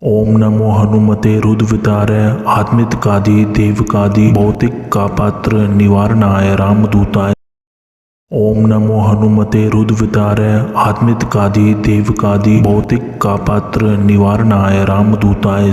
ओम नमो हनुमते रुद्रवितारय आत्मित्कादि देवकादि भौतिक कापात्र निवारणाय रामदूताय। ओम नमो हनुमते रुद्रवितारय आत्मित्कादि देवकादि भौतिक कापात्र निवारणाय रामदूताय।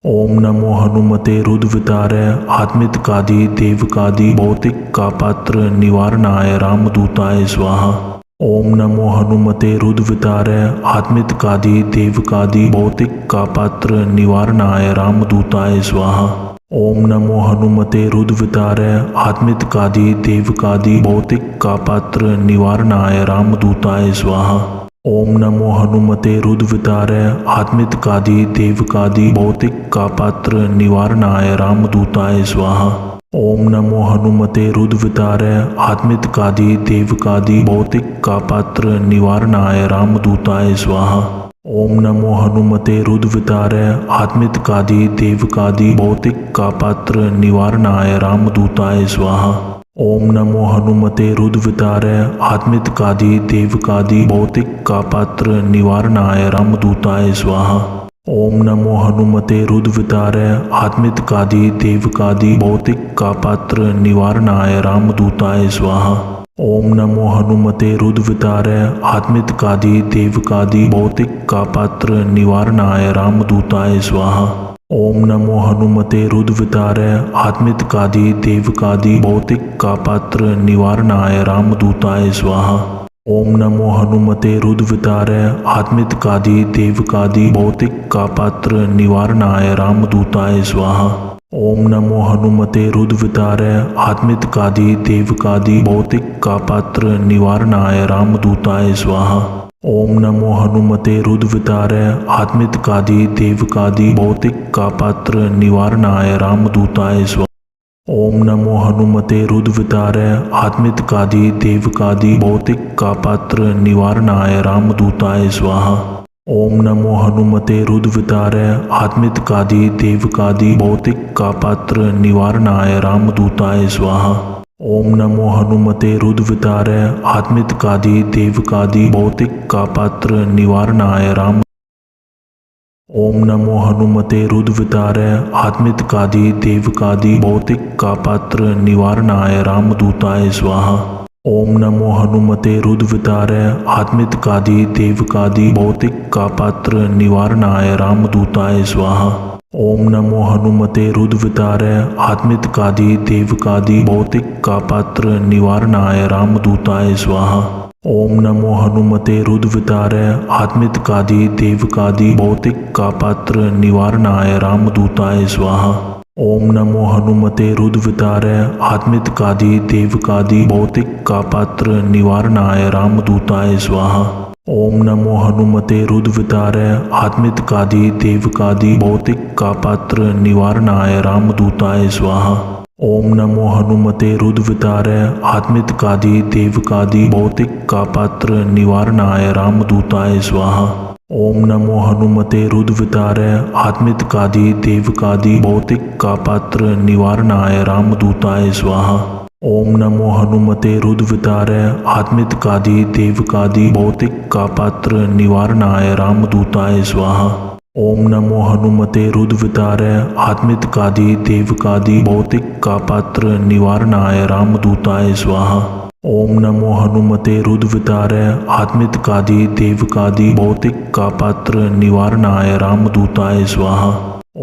ओम नमो हनुमते रुद्रवितारय आत्मित्कादि देवकादि भौतिक कापात्र निवारणाय रामदूताय स्वाहा। ओम नमो हनुमते रुद्रवितारय आत्मित्कादि देवकादि भौतिक कापात्र निवारणाय रामदूताय स्वाहा। ओम नमो हनुमते रुद्रवितारय आत्मित्कादि देवकादि भौतिक कापात्र निवारणाय रामदूताय स्वाहा। ओम नमो हनुमते रुद्रवितारय आत्मित्कादि देवकादि भौतिक कापात्र निवारणाय रामदूताय स्वाहा। ओम नमो हनुमते रुद्रवितारय आत्मित्कादि देवकादि भौतिक कापात्र निवारणाय रामदूताय स्वाहा। ओम नमो हनुमते रुद्रवितारय आत्मित्कादि देवकादि भौतिक कापात्र निवारणाय रामदूताय स्वाहा। ओम नमो हनुमते रुद्रवितारय आत्मित्कादि देवकादि भौतिक कापात्र निवारणाय रामदूताय स्वाहा। ओम नमो हनुमते रुद्रवितारय आत्मित्कादि देवकादि भौतिक कापात्र निवारणाय रामदूताय स्वाहा। ओम नमो हनुमते रुद्रवितारय आत्मित्कादि देवकादि भौतिक कापात्र निवारणाय रामदूताय स्वाहा। ओम नमो हनुमते रुद्रवितारय आत्मित्कादि देवकादि भौतिक कापात्र निवारणाय रामदूताय स्वाहा। ओम नमो हनुमते रुद्रवितारय आत्मित्कादि देवकादि भौतिक कापात्र निवारणाय रामदूताय स्वाहा। ओम नमो हनुमते रुद्रवितारय आत्मित्कादि देवकादि भौतिक कापात्र निवारणाय रामदूताय स्वाहा। ओम नमो हनुमते रुद्रवितारय आत्मित्कादि देवकादि भौतिक कापात्र निवारणाय रामदूताय स्वाहा। ओम नमो हनुमते रुद्रवितारय आत्मित्कादि देवकादि भौतिक कापात्र निवारणाय रामदूताय स्वाहा। ओम नमो हनुमते रुद्रवितारय आत्मित्कादि देवकादि भौतिक कापात्र निवारणाय रामदूताय स्वाहा। ओम नमो हनुमते रुद्रवितारय आत्मित्कादि देवकादि भौतिक कापात्र निवारणाय राम। ओम नमो हनुमते रुद्रवितारय आत्मित्कादि देवकादि भौतिक कापात्र निवारणाय रामदूताय स्वाहा। ओम नमो हनुमते रुद्रवितारय आत्मित्कादि देवकादि भौतिक कापात्र निवारणाय रामदूताय स्वाहा। ओम नमो हनुमते रुद्रवितारय आत्मित्कादि देवकादि भौतिक कापात्र निवारणाय रामदूताय स्वाहा। ओम नमो हनुमते रुद्रवितारय आत्मित्कादि देवकादि भौतिक कापात्र निवारणाय रामदूताय स्वाहा। ओम नमो हनुमते रुद्रवितारय आत्मित्कादि देवकादि भौतिक कापात्र निवारणाय रामदूताय स्वाहा। ओम नमो हनुमते रुद्रवितारय आत्मित्कादि देवकादि भौतिक कापात्र निवारणाय रामदूताय स्वाहा। ओम नमो हनुमते रुद्रवितारय आत्मित्कादि देवकादि भौतिक कापात्र निवारणाय रामदूताय स्वाहा। ओम नमो हनुमते रुद्रवितारय आत्मित्कादि देवकादि भौतिक कापात्र निवारणाय रामदूताय स्वाहा। ओम नमो हनुमते रुद्रवितारय आत्मित्कादि देवकादि भौतिक कापात्र निवारणाय रामदूताय स्वाहा। ओम नमो हनुमते रुद्रवितारय आत्मित्कादि देवकादि भौतिक कापात्र निवारणाय रामदूताय स्वाहा। ओम नमो हनुमते रुद्रवितारय आत्मित्कादि देवकादि भौतिक कापात्र निवारणाय रामदूताय स्वाहा।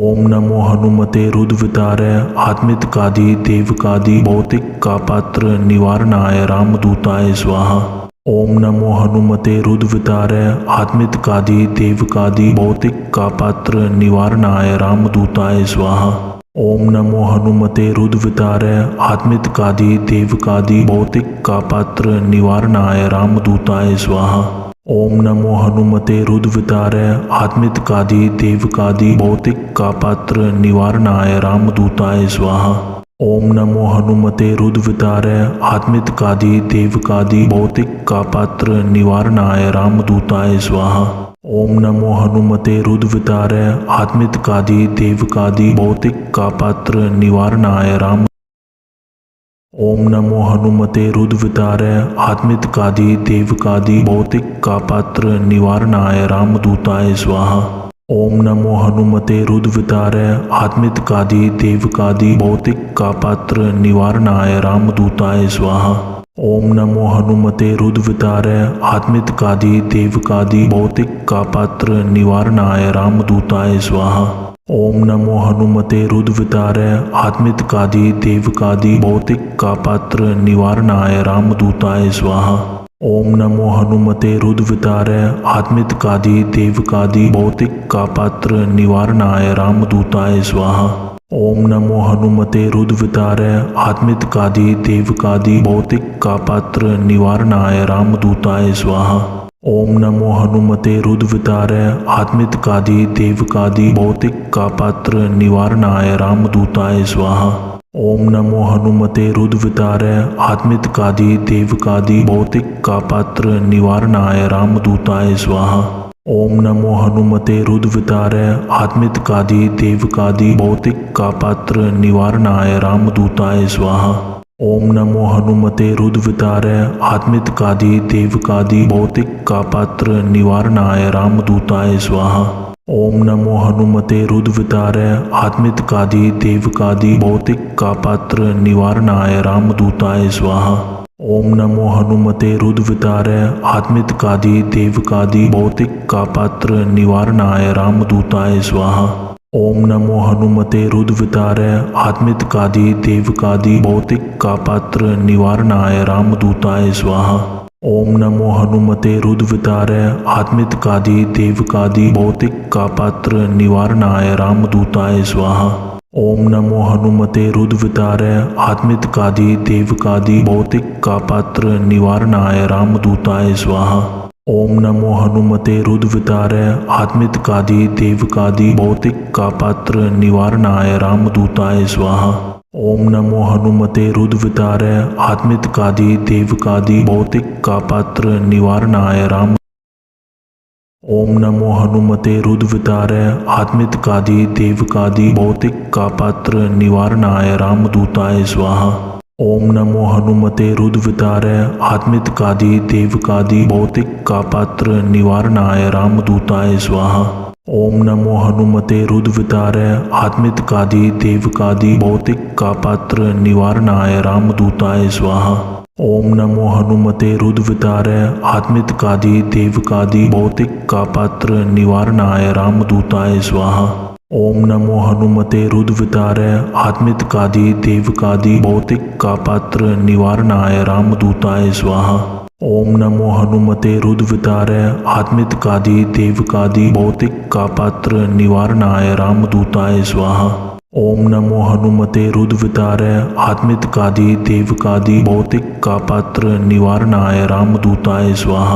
ओम नमो हनुमते रुद्रवितारय आत्मित्कादि देवकादि भौतिक कापात्र निवारणाय रामदूताय स्वाहा। ओम नमो हनुमते रुद्रवितारय आत्मित्कादि देवकादि भौतिक कापात्र निवारणाय रामदूताय स्वाहा। ओम नमो हनुमते रुद्रवितारय आत्मित्कादि देवकादि भौतिक कापात्र निवारणाय रामदूताय स्वाहा। ओम नमो हनुमते रुद्रवितारय आत्मित्कादि देवकादि भौतिक कापात्र निवारणाय रामदूताय स्वाहा। ओम नमो हनुमते रुद्रवितारय आत्मित्कादि देवकादि भौतिक कापात्र निवारणाय रामदूताय स्वाहा। ओम नमो हनुमते रुद्रवितारय आत्मित्कादि देवकादि भौतिक कापात्र निवारणाय राम। ओम नमो हनुमते रुद्रवितारय आत्मित्कादि देवकादि भौतिक कापात्र निवारणाय रामदूताय स्वाहा। ओम नमो हनुमते रुद्रवितारय आत्मित्कादि देवकादि भौतिक कापात्र निवारणाय रामदूताय स्वाहा। ओम नमो हनुमते रुद्रवितारय आत्मित्कादि देवकादि भौतिक कापात्र निवारणाय रामदूताय स्वाहा। ओम नमो हनुमते रुद्रवितारय आत्मित्कादि देवकादि भौतिक कापात्र निवारणाय रामदूताय स्वाहा। ओम नमो हनुमते रुद्रवितारय आत्मित्कादि देवकादि भौतिक कापात्र निवारणाय रामदूताय स्वाहा। ओम नमो हनुमते रुद्रवितारय आत्मित्कादि देवकादि भौतिक कापात्र निवारणाय रामदूताय स्वाहा। ओम नमो हनुमते रुद्रवितारय आत्मित्कादि देवकादि भौतिक कापात्र निवारणाय रामदूताय स्वाहा। ओम नमो हनुमते रुद्रवितारय आत्मित्कादि देवकादि भौतिक कापात्र निवारणाय रामदूताय स्वाहा। ओम नमो हनुमते रुद्रवितारय आत्मित्कादि देवकादि भौतिक कापात्र निवारणाय रामदूताय स्वाहा। ओम नमो हनुमते रुद्रवितारय आत्मित्कादि देवकादि भौतिक कापात्र निवारणाय रामदूताय स्वाहा। ओम नमो हनुमते रुद्रवितारय आत्मित्कादि देवकादि भौतिक कापात्र निवारणाय रामदूताय स्वाहा। ओम नमो हनुमते रुद्रवितारय आत्मित्कादि देवकादि भौतिक कापात्र निवारणाय रामदूताय स्वाहा। ओम नमो हनुमते रुद्रवितारय आत्मित्कादि देवकादि भौतिक कापात्र निवारणाय रामदूताय स्वाहा। ओम नमो हनुमते रुद्रवितारय आत्मित्कादि देवकादि भौतिक कापात्र निवारणाय रामदूताय स्वाहा। ओम नमो हनुमते रुद्रवितारय आत्मित्कादि देवकादि भौतिक कापात्र निवारणाय रामदूताय स्वाहा। ओम नमो हनुमते रुद्रवितारय आत्मित्कादि देवकादि भौतिक कापात्र निवारणाय रामदूताय स्वाहा। ओम नमो हनुमते रुद्रवितारय आत्मित्कादि देवकादि भौतिक कापात्र निवारणाय राम। ओम नमो हनुमते रुद्रवितारय आत्मित्कादि देवकादि भौतिक कापात्र निवारणाय रामदूताय स्वाहा। ओम नमो हनुमते रुद्रवितारय आत्मित्कादि देवकादि भौतिक कापात्र निवारणाय रामदूताय स्वाहा। ओम नमो हनुमते रुद्रवितारय आत्मित्कादि देवकादि भौतिक कापात्र निवारणाय रामदूताय स्वाहा। ओम नमो हनुमते रुद्रवितारय आत्मित्कादि देवकादि भौतिक कापात्र निवारणाय रामदूताय स्वाहा। ओम नमो हनुमते रुद्रवितारय आत्मित्कादि देवकादि भौतिक कापात्र निवारणाय रामदूताय स्वाहा। ओम नमो हनुमते रुद्रवितारय आत्मित्कादि देवकादि भौतिक कापात्र निवारणाय रामदूताय स्वाहा। ओम नमो हनुमते रुद्रवितारय आत्मित्कादि देवकादि भौतिक कापात्र निवारणाय रामदूताय स्वाहा।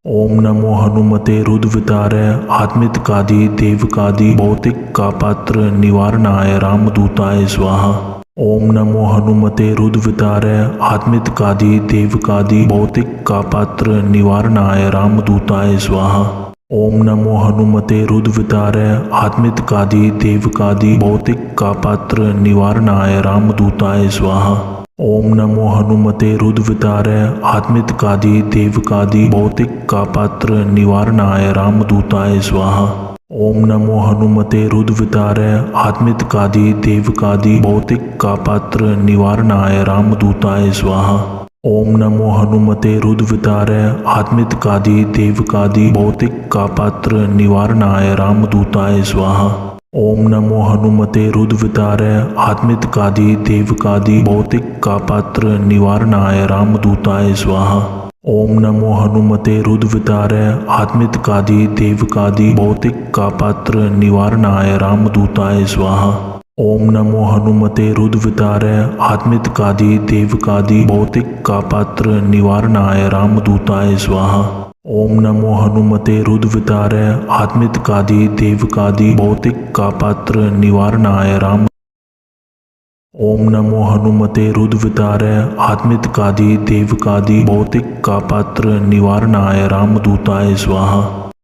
ओम नमो हनुमते रुद्रवितारय आत्मित्कादि देवकादि भौतिक कापात्र निवारणाय रामदूताय स्वाहा। ओम नमो हनुमते रुद्रवितारय आत्मित्कादि देवकादि भौतिक कापात्र निवारणाय रामदूताय स्वाहा। ओम नमो हनुमते रुद्रवितारय आत्मित्कादि देवकादि भौतिक कापात्र निवारणाय रामदूताय स्वाहा। ओम नमो हनुमते रुद्रवितारय आत्मित्कादि देवकादि भौतिक कापात्र निवारणाय रामदूताय स्वाहा। ओम नमो हनुमते रुद्रवितारय आत्मित्कादि देवकादि भौतिक कापात्र निवारणाय रामदूताय स्वाहा। ओम नमो हनुमते रुद्रवितारय आत्मित्कादि देवकादि भौतिक कापात्र निवारणाय रामदूताय स्वाहा। ओम नमो हनुमते रुद्रवितारय आत्मित्कादि देवकादि भौतिक कापात्र निवारणाय रामदूताय स्वाहा। ओम नमो हनुमते रुद्रवितारय आत्मित्कादि देवकादि भौतिक कापात्र निवारणाय रामदूताय स्वाहा। ओम नमो हनुमते रुद्रवितारय आत्मित्कादि देवकादि भौतिक कापात्र निवारणाय रामदूताय स्वाहा। ओम नमो हनुमते रुद्रवितारय आत्मित्कादि देवकादि भौतिक कापात्र निवारणाय राम। ओम नमो हनुमते रुद्रवितारय आत्मित्कादि देवकादि भौतिक कापात्र निवारणाय रामदूताय स्वाहा।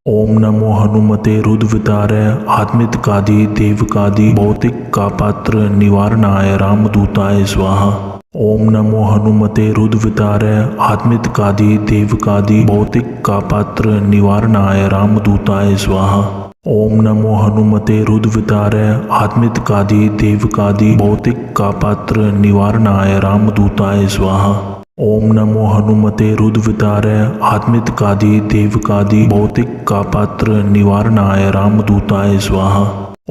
ओम नमो हनुमते रुद्रवितारय आत्मित्कादि देवकादि भौतिक कापात्र निवारणाय रामदूताय स्वाहा। ओम नमो हनुमते रुद्रवितारय आत्मित्कादि देवकादि भौतिक कापात्र निवारणाय रामदूताय स्वाहा। ओम नमो हनुमते रुद्रवितारय आत्मित्कादि देवकादि भौतिक का पात्र निवारणाय रामदूताय स्वाहा। ओम नमो हनुमते रुद्रवितारय आत्मित्कादि देवकादि भौतिक का पात्र निवारणाय रामदूताय स्वाहा।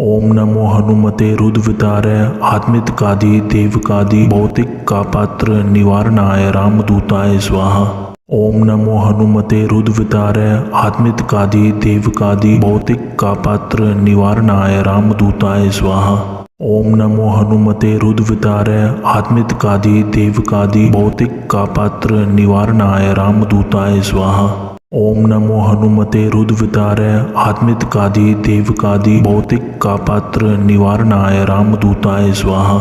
ओम नमो हनुमते रुद्रवितारय आत्मित्कादि देवकादि भौतिक का पात्र निवारणाय रामदूताय स्वाहा। ओम नमो हनुमते रुद्रवितारय आत्मित्कादि देवकादि भौतिक का पात्र निवारणाय रामदूताय स्वाहा। ओम नमो हनुमते रुद्रवितारय आत्मित्कादि देवकादि भौतिक का पात्र निवारणाय रामदूताय स्वाहा। ओम नमो हनुमते रुद्रवितारय आत्मित्कादि देवकादि भौतिक का पात्र निवारणाय रामदूताय स्वाहा।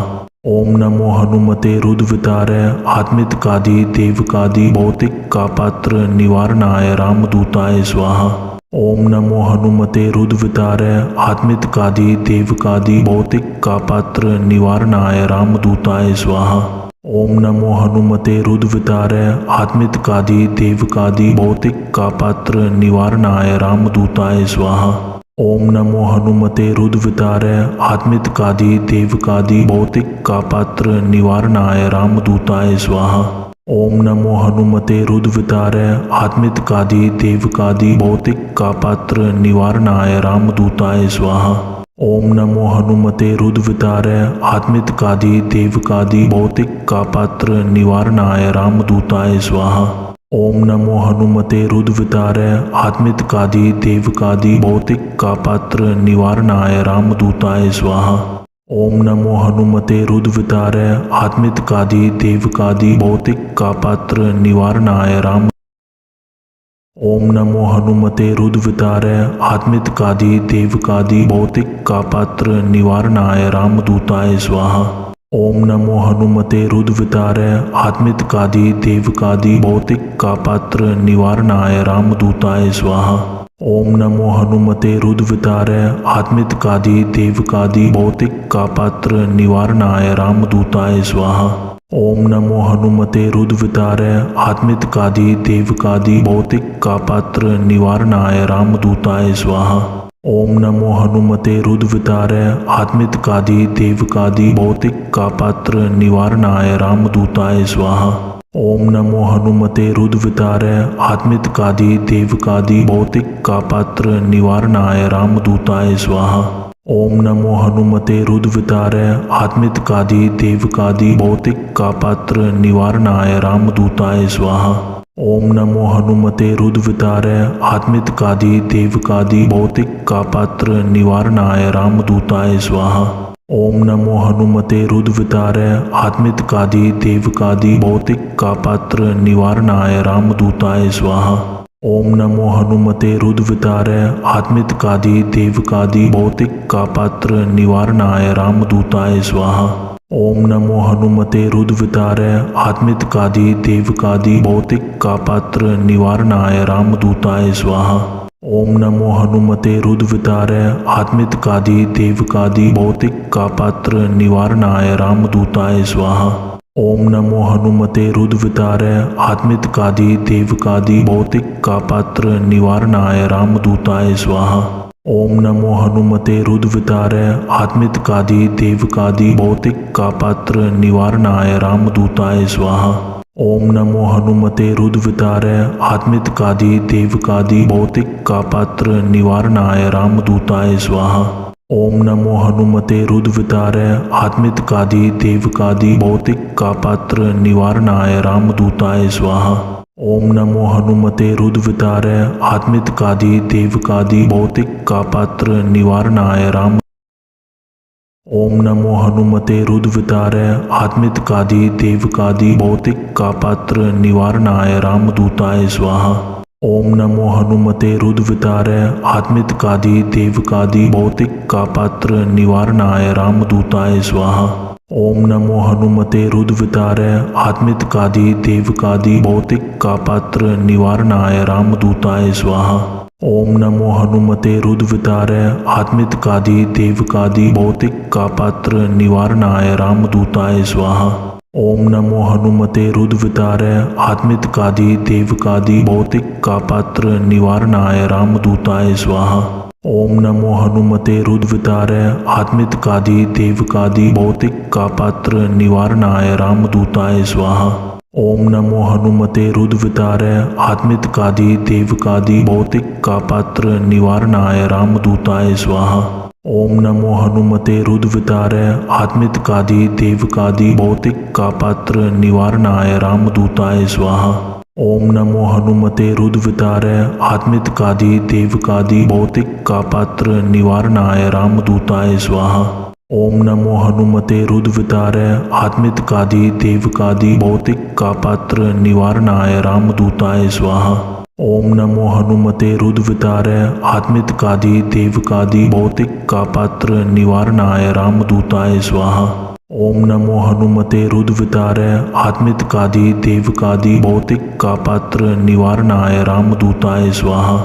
ओम नमो हनुमते रुद्रवितारय आत्मित्कादि देवकादि भौतिक का पात्र निवारणाय रामदूताय स्वाहा। ओम नमो हनुमते रुद्रवितारय आत्मित्कादि देवकादि भौतिक का पात्र निवारणाय रामदूताय स्वाहा। ओम नमो हनुमते रुद्रवितारय आत्मित्कादि देवकादि भौतिक का पात्र निवारणाय रामदूताय स्वाहा। ओम नमो हनुमते रुद्रवितारय आत्मित्कादि देवकादि भौतिक का पात्र निवारणाय रामदूताय स्वाहा। ओम नमो हनुमते रुद्रवितारय आत्मित्कादि देवकादि भौतिक का पात्र निवारणाय रामदूताय स्वाहा। ओम नमो हनुमते रुद्रवितारय आत्मित्कादि देवकादि भौतिक का पात्र निवारणाय रामदूताय स्वाहा। ओम नमो हनुमते रुद्रवितारय आत्मित्कादि देवकादि भौतिक का पात्र निवारणाय रामदूताय स्वाहा। ओम नमो हनुमते रुद्रवितारय आत्मित्कादि देवकादि भौतिक का पात्र निवारणाय राम। ओम नमो हनुमते रुद्रवितारय आत्मित्कादि देवकादि भौतिक का पात्र निवारणाय रामदूताय स्वाहा। ओम नमो हनुमते रुद्रवितारय आत्मित्कादि देवकादि भौतिक का पात्र निवारणाय रामदूताय स्वाहा। ओम नमो हनुमते रुद्रवितारय आत्मित्कादि देवकादि भौतिक का पात्र निवारणाय रामदूताय स्वाहा। ओम नमो हनुमते रुद्रवितारय आत्मित्कादि देवकादि भौतिक का पात्र निवारणाय रामदूताय स्वाहा। ओम नमो हनुमते रुद्रवितारय आत्मित्कादि देवकादि भौतिक का पात्र निवारणाय रामदूताय स्वाहा। ओम नमो हनुमते रुद्रवितारय आत्मित्कादि देवकादि भौतिक का पात्र निवारणाय रामदूताय स्वाहा। ओम नमो हनुमते रुद्रवितारय आत्मित्कादि देवकादि भौतिक का पात्र निवारणाय रामदूताय स्वाहा। ओम नमो हनुमते रुद्रवितारय आत्मित्कादि देवकादि भौतिक का पात्र निवारणाय रामदूताय स्वाहा। ओम नमो हनुमते रुद्रवितारय आत्मित्कादि देवकादि भौतिक का पात्र निवारणाय रामदूताय स्वाहा। ओम नमो हनुमते रुद्रवितारय आत्मित्कादि देवकादि भौतिक का पात्र निवारणाय रामदूताय स्वाहा। ओम नमो हनुमते रुद्रवितारय आत्मित्कादि देवकादि भौतिक का पात्र निवारणाय रामदूताय स्वाहा। ओम नमो हनुमते रुद्रवितारय आत्मित्कादि देवकादि भौतिक का पात्र निवारणाय रामदूताय स्वाहा। ओम नमो हनुमते रुद्रवितारय आत्मित्कादि देवकादि भौतिक का पात्र निवारणाय रामदूताय स्वाहा। ओम नमो हनुमते रुद्रवितारय आत्मित्कादि देवकादि भौतिक का पात्र निवारणाय रामदूताय स्वाहा। ओम नमो हनुमते रुद्रवितारय आत्मित्कादि देवकादि भौतिक का पात्र निवारणाय रामदूताय स्वाहा। ओम नमो हनुमते रुद्रवितारय आत्मित्कादि देवकादि भौतिक का पात्र निवारणाय रामदूताय स्वाहा। ओम नमो हनुमते रुद्रवितारय आत्मित्कादि देवकादि भौतिक का पात्र निवारणाय राम। ओम नमो हनुमते रुद्रवितारय आत्मित्कादि देवकादि भौतिक का पात्र निवारणाय रामदूताय स्वाहा। ओम नमो हनुमते रुद्रवितारय आत्मित्कादि देवकादि भौतिक का पात्र निवारणाय रामदूताय स्वाहा। ओम नमो हनुमते रुद्रवितारय आत्मित्कादि देवकादि भौतिक का पात्र निवारणाय रामदूताय स्वाहा। ओम नमो हनुमते रुद्रवितारय आत्मित्कादि देवकादि भौतिक का पात्र निवारणाय रामदूताय स्वाहा। ओम नमो हनुमते रुद्रवितारय आत्मित्कादि देवकादि भौतिक का पात्र निवारणाय रामदूताय स्वाहा। ओम नमो हनुमते रुद्रवितारय आत्मित्कादि देवकादि भौतिक का पात्र निवारणाय रामदूताय स्वाहा। ओम नमो हनुमते रुद्रवितारय आत्मित्कादि देवकादि भौतिक का पात्र निवारणाय रामदूताय स्वाहा। ओम नमो हनुमते रुद्रवितारय आत्मित्कादि देवकादि भौतिक का पात्र निवारणाय रामदूताय स्वाहा। ओम नमो हनुमते रुद्रवितारय आत्मित्कादि देवकादि भौतिक का पात्र निवारणाय रामदूताय स्वाहा। ओम नमो हनुमते रुद्रवितारय आत्मित्कादि देवकादि भौतिक का पात्र निवारणाय रामदूताय स्वाहा। ओम नमो हनुमते रुद्रवितारय आत्मित्कादि देवकादि भौतिक का पात्र निवारणाय रामदूताय स्वाहा। ओम नमो हनुमते रुद्रवितारय आत्मित्कादि देवकादि भौतिक का पात्र निवारणाय रामदूताय स्वाहा।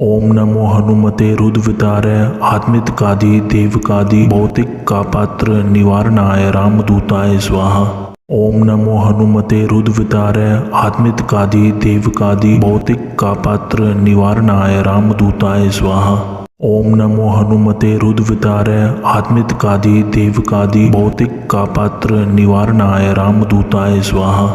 ओम नमो हनुमते रुद्रवितारय आत्मित्कादि देवकादि भौतिक का पात्र निवारणाय रामदूताय स्वाहा। ओम नमो हनुमते रुद्रवितारय आत्मित्कादि देवकादि भौतिक का पात्र निवारणाय रामदूताय स्वाहा। ओम नमो हनुमते रुद्रवितारय आत्मित्कादि देवकादि भौतिक का पात्र निवारणाय रामदूताय स्वाहा।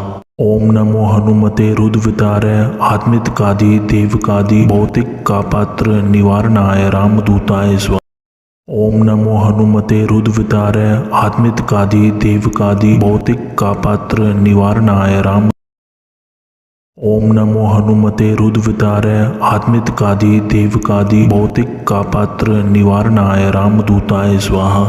ओम नमो हनुमते रुद्रवितारय आत्मित्कादि देवकादि भौतिक का पात्र निवारणाय रामदूताय स्वाहा। ओम नमो हनुमते रुद्रवितारय आत्मित्कादि देवकादि भौतिक का पात्र निवारणाय राम। ओम नमो हनुमते रुद्रवितारय आत्मित्कादि देवकादि भौतिक का पात्र निवारणाय रामदूताय स्वाहा।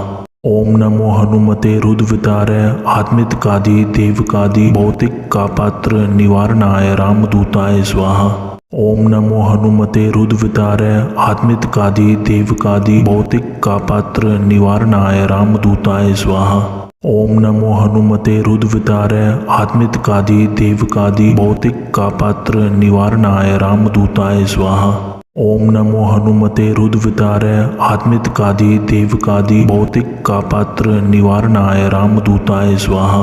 ओम नमो हनुमते रुद्रवितारय आत्मित्कादि देवकादि भौतिक का पात्र निवारणाय रामदूताय स्वाहा। ओम नमो हनुमते रुद्रवितारय आत्मित्कादि देवकादि भौतिक का पात्र निवारणाय रामदूताय स्वाहा। ओम नमो हनुमते रुद्रवितारय आत्मित्कादि देवकादि भौतिक का पात्र निवारणाय रामदूताय स्वाहा। ओम नमो हनुमते रुद्रवितारय आत्मित्कादि देवकादि भौतिक का पात्र निवारणाय रामदूताय स्वाहा।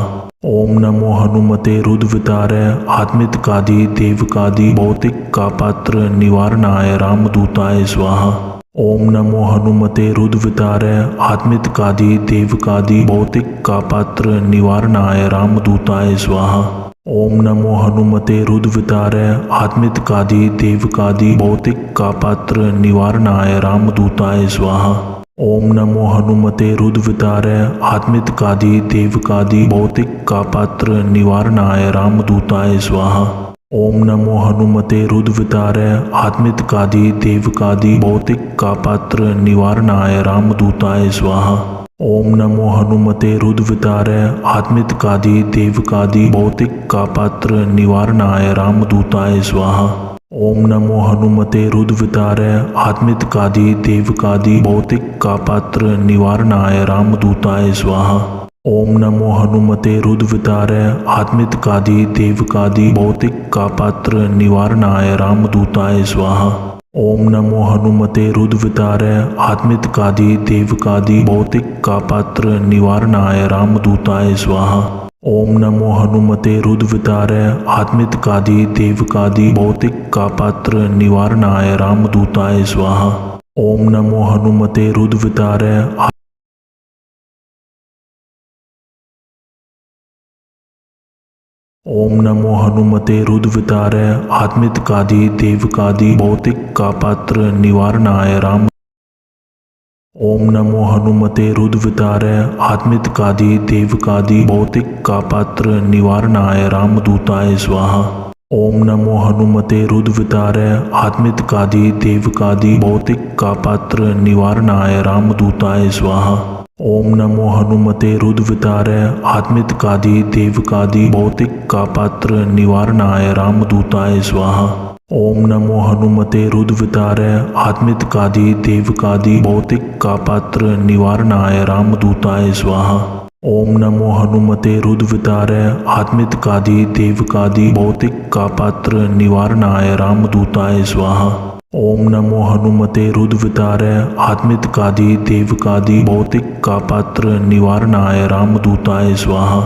ओम नमो हनुमते रुद्रवितारय आत्मित्कादि देवकादि भौतिक का पात्र निवारणाय रामदूताय स्वाहा। ओम नमो हनुमते रुद्रवितारय आत्मित्कादि देवकादि भौतिक का पात्र निवारणाय रामदूताय स्वाहा। ओम नमो हनुमते रुद्रवितारय आत्मित्कादि देवकादि भौतिक का पात्र निवारणाय रामदूताय स्वाहा। ओम नमो हनुमते रुद्रवितारय आत्मित्कादि देवकादि भौतिक का पात्र निवारणाय रामदूताय स्वाहा। ओम नमो हनुमते रुद्रवितारय आत्मित्कादि देवकादि भौतिक का पात्र निवारणाय रामदूताय स्वाहा। ओम नमो हनुमते रुद्रवितारय आत्मित्कादि देवकादि भौतिक का पात्र निवारणाय रामदूताय स्वाहा। ओम नमो हनुमते रुद्रवितारय आत्मित्कादि देवकादि भौतिक का पात्र निवारणाय रामदूताय स्वाहा। ओम नमो हनुमते रुद्रवितारय आत्मित्कादि देवकादि भौतिक का पात्र निवारणाय रामदूताय स्वाहा। ओम नमो हनुमते रुद्रवितारय आत्मित्कादि देवकादि भौतिक का पात्र निवारणाय रामदूताय स्वाहा। ओम नमो हनुमते रुद्रवितारय आत्मित्कादि देवकादि भौतिक का पात्र निवारणाय रामदूताय स्वाहा। ओम नमो हनुमते रुद्रवितारय ओम नमो हनुमते रुद्रवितारय आत्मित्कादि देवकादि भौतिक का पात्र निवारणाय राम। ओम नमो हनुमते रुद्रवितारय आत्मित्कादि देवकादि भौतिक का पात्र निवारणाय रामदूताय स्वाहा। ओम नमो हनुमते रुद्रवितारय आत्मित्कादि देवकादि भौतिक का पात्र निवारणाय रामदूताय स्वाहा। ओम नमो हनुमते रुद्रवितारय आत्मित्कादि देवकादि भौतिक का पात्र निवारणाय रामदूताय स्वाहा। ओम नमो हनुमते रुद्रवितारय आत्मित्कादि देवकादि भौतिक का पात्र निवारणाय रामदूताय स्वाहा। ओम नमो हनुमते रुद्रवितारय आत्मित्कादि देवकादि भौतिक का पात्र निवारणाय रामदूताय स्वाहा। ओम नमो हनुमते रुद्रवितारय आत्मित्कादि देवकादि भौतिक का पात्र निवारणाय रामदूताय स्वाहा।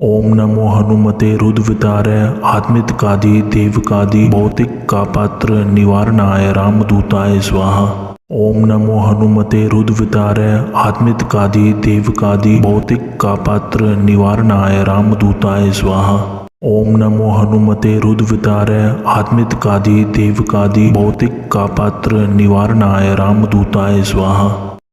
ओम नमो हनुमते रुद्रवितारय आत्मित्कादि देवकादि भौतिक का पात्र निवारणाय रामदूताय स्वाहा। ओम नमो हनुमते रुद्रवितारय आत्मित्कादि देवकादि भौतिक कापात्र निवारणाय रामदूताय स्वाहा। ओम नमो हनुमते रुद्रवितारय आत्मित्कादि देवकादि भौतिक कापात्र निवारणाय रामदूताय स्वाहा।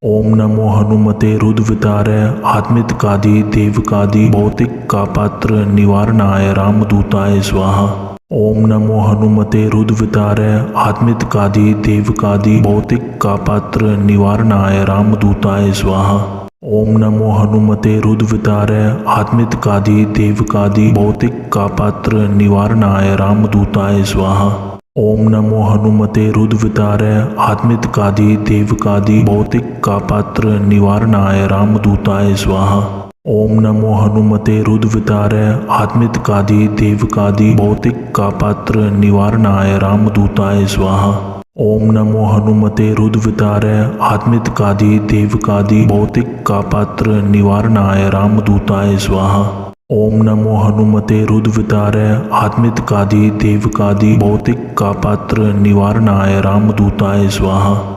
ओम नमो हनुमते रुद्रवितारय आत्मित्कादि देवकादि भौतिक कापात्र निवारणाय रामदूताय स्वाहा। ओम नमो हनुमते रुद्रवितारय आत्मित्कादि देवकादि भौतिक कापात्र निवारणाय रामदूताय स्वाहा। ओम नमो हनुमते रुद्रवितारय आत्मित्कादि देवकादि भौतिक कापात्र निवारणाय रामदूताय स्वाहा। ओम नमो हनुमते रुद्रवितारय आत्मित्कादि देवकादि भौतिक कापात्र निवारणाय रामदूताय स्वाहा। ओम नमो हनुमते रुद्रवितारय आत्मित्कादि देवकादि भौतिक कापात्र निवारणाय रामदूताय स्वाहा। ओम नमो हनुमते रुद्रवितारय आत्मित्कादि देवकादि भौतिक कापात्र निवारणाय रामदूताय स्वाहा। ओम नमो हनुमते रुद्रवितारय आत्मित्कादि देवकादि भौतिक कापात्र निवारणाय रामदूताय स्वाहा।